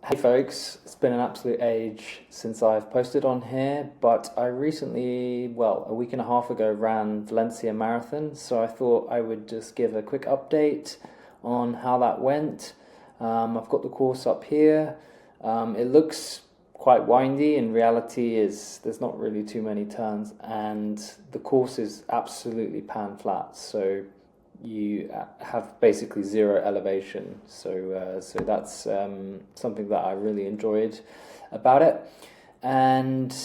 Hey folks, it's been an absolute age since I've posted on here, but I recently, well, a week and a half ago ran Valencia Marathon, so I thought I would just give a quick update on how that went. I've got the course up here. It looks quite windy. In reality, is there's not really too many turns, and the course is absolutely pan flat. So you have basically zero elevation. So that's something that I really enjoyed about it. And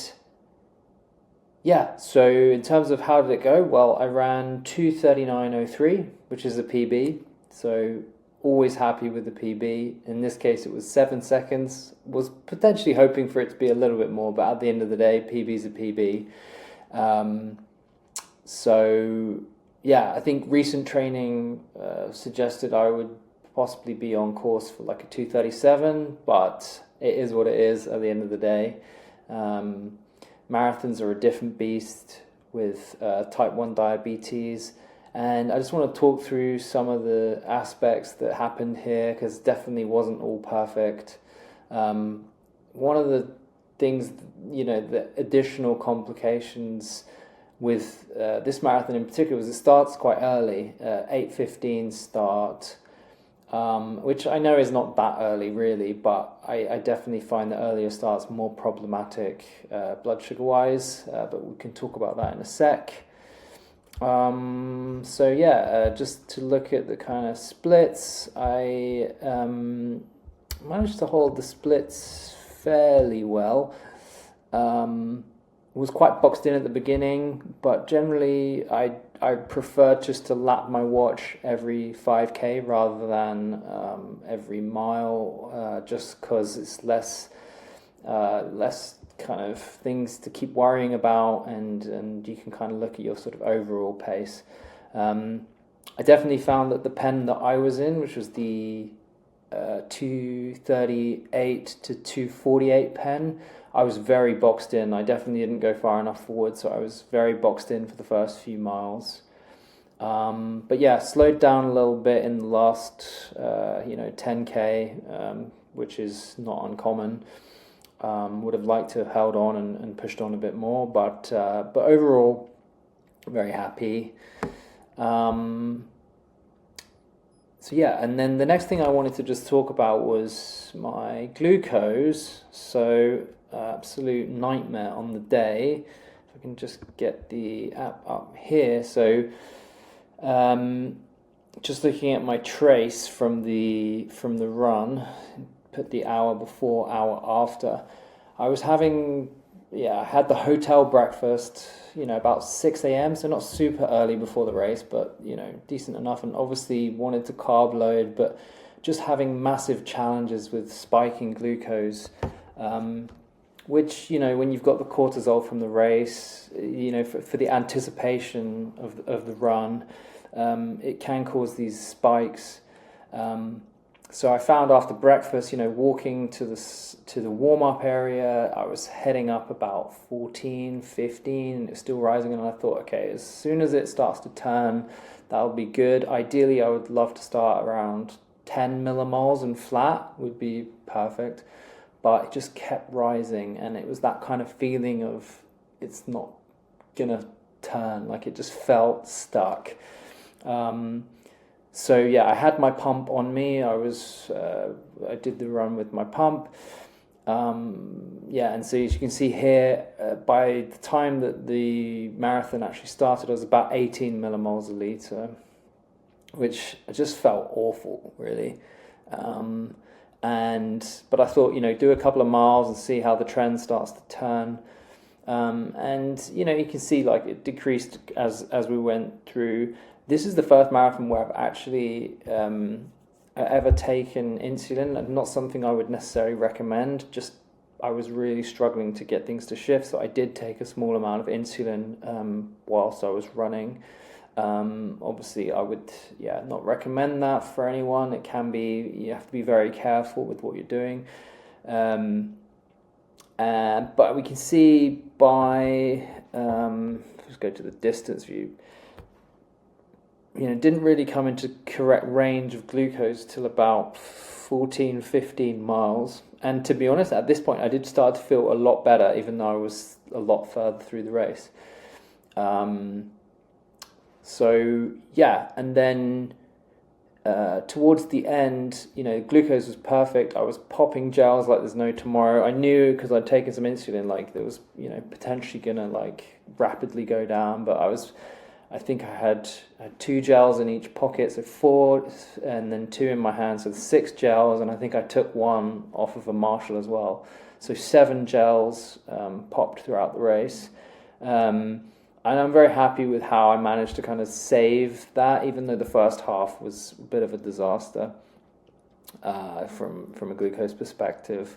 yeah, so in terms of how did it go? Well, I ran 2:39:03, which is a PB. So always happy with the PB. In this case, it was 7 seconds. Was potentially hoping for it to be a little bit more, but at the end of the day, PB is a PB. So yeah, I think recent training suggested I would possibly be on course for like a 2:37, but it is what it is at the end of the day. Marathons are a different beast with type 1 diabetes, and I just want to talk through some of the aspects that happened here because definitely wasn't all perfect. One of the things, the additional complications with this marathon in particular was it starts quite early, 8:15 start, which I know is not that early really, but I definitely find the earlier starts more problematic blood sugar wise, but we can talk about that in a sec. So yeah, just to look at the kind of splits, I managed to hold the splits fairly well. Was quite boxed in at the beginning, but generally I prefer just to lap my watch every 5K rather than every mile, just because it's less kind of things to keep worrying about, and you can kind of look at your sort of overall pace. I definitely found that the pen that I was in, which was the 2:38 to 2:48 pen, I was very boxed in. I definitely didn't go far enough forward, so I was very boxed in for the first few miles. But yeah, slowed down a little bit in the last 10K, which is not uncommon. Would have liked to have held on and pushed on a bit more, but overall, very happy. So yeah, and then the next thing I wanted to just talk about was my glucose. So absolute nightmare on the day. If I can just get the app up here. So just looking at my trace from the run, put the hour before, hour after. I was having, I had the hotel breakfast, about 6 a.m. So not super early before the race, but, decent enough. And obviously wanted to carb load, but just having massive challenges with spiking glucose, which, when you've got the cortisol from the race, for the anticipation of the run, it can cause these spikes. So I found after breakfast, walking to the warm-up area, I was heading up about 14, 15, and it's still rising, and I thought, okay, as soon as it starts to turn, that'll be good. Ideally, I would love to start around 10 millimoles and flat would be perfect, but it just kept rising, and it was that kind of feeling of it's not gonna turn, like it just felt stuck. So yeah, I had my pump on me. I did the run with my pump. And so as you can see here, by the time that the marathon actually started, I was about 18 millimoles a litre, which just felt awful, really. But I thought, do a couple of miles and see how the trend starts to turn. You can see like it decreased as we went through. This is the first marathon where I've actually ever taken insulin, and not something I would necessarily recommend. Just I was really struggling to get things to shift, so I did take a small amount of insulin whilst I was running. Obviously, I would not recommend that for anyone. It can be, you have to be very careful with what you're doing. But we can see by let's go to the distance view. didn't really come into correct range of glucose till about 14, 15 miles. And to be honest, at this point, I did start to feel a lot better, even though I was a lot further through the race. So yeah, and then towards the end, glucose was perfect. I was popping gels like there's no tomorrow. I knew, because I'd taken some insulin, like there was, potentially gonna like rapidly go down. But I think I had 2 gels in each pocket, so 4, and then 2 in my hand, so 6 gels. And I think I took 1 off of a Marshall as well. So 7 gels popped throughout the race. And I'm very happy with how I managed to kind of save that, even though the first half was a bit of a disaster from a glucose perspective.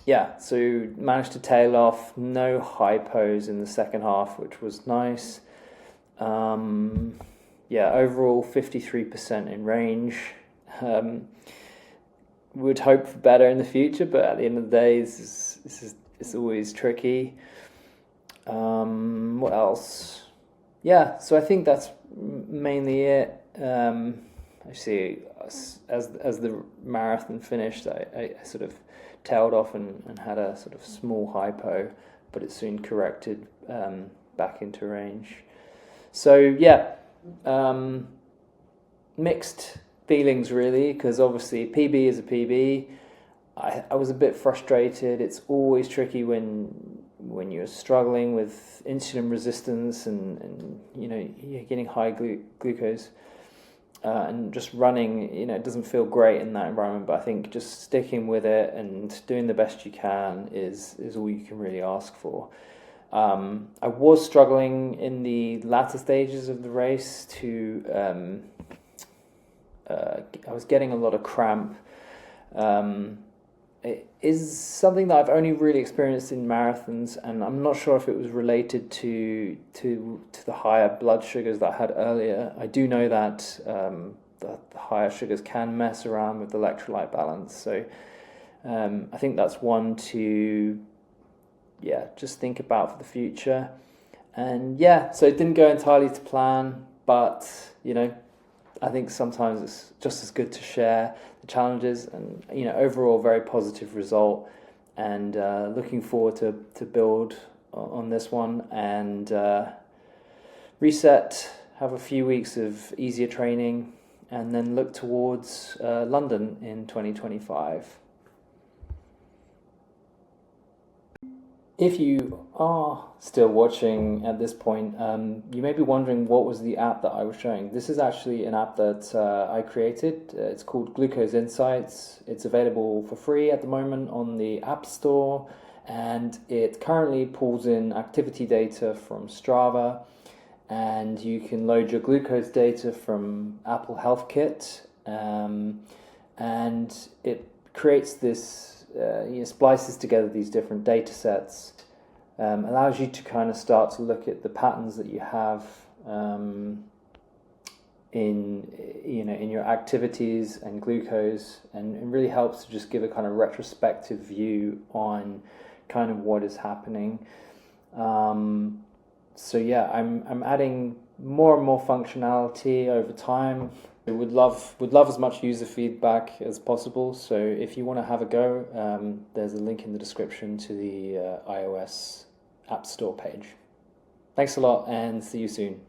Yeah, so managed to tail off, no hypos in the second half, which was nice. Yeah, overall 53% in range. Would hope for better in the future, but at the end of the day, it's always tricky. What else? Yeah, so I think that's mainly it. Actually, as the marathon finished, I sort of tailed off and had a sort of small hypo, but it soon corrected back into range. So yeah, mixed feelings really, because obviously PB is a PB. I was a bit frustrated. It's always tricky when you're struggling with insulin resistance and you're getting high glucose and just running, it doesn't feel great in that environment. But I think just sticking with it and doing the best you can is all you can really ask for. I was struggling in the latter stages of the race I was getting a lot of cramp. It is something that I've only really experienced in marathons, and I'm not sure if it was related to the higher blood sugars that I had earlier. I do know that the higher sugars can mess around with electrolyte balance, so I think that's one to just think about for the future. And so it didn't go entirely to plan, but I think sometimes it's just as good to share the challenges, and overall very positive result, and looking forward to build on this one and reset, have a few weeks of easier training, and then look towards London in 2025. If you are still watching at this point, you may be wondering what was the app that I was showing. This is actually an app that I created. It's called Glucose Insights. It's available for free at the moment on the App Store, and it currently pulls in activity data from Strava, and you can load your glucose data from Apple Health Kit, and it creates this splices together these different data sets, allows you to kind of start to look at the patterns that you have in your activities and glucose, and it really helps to just give a kind of retrospective view on kind of what is happening. So yeah, I'm adding more and more functionality over time. We would love as much user feedback as possible. So if you want to have a go, there's a link in the description to the iOS App Store page. Thanks a lot, and see you soon.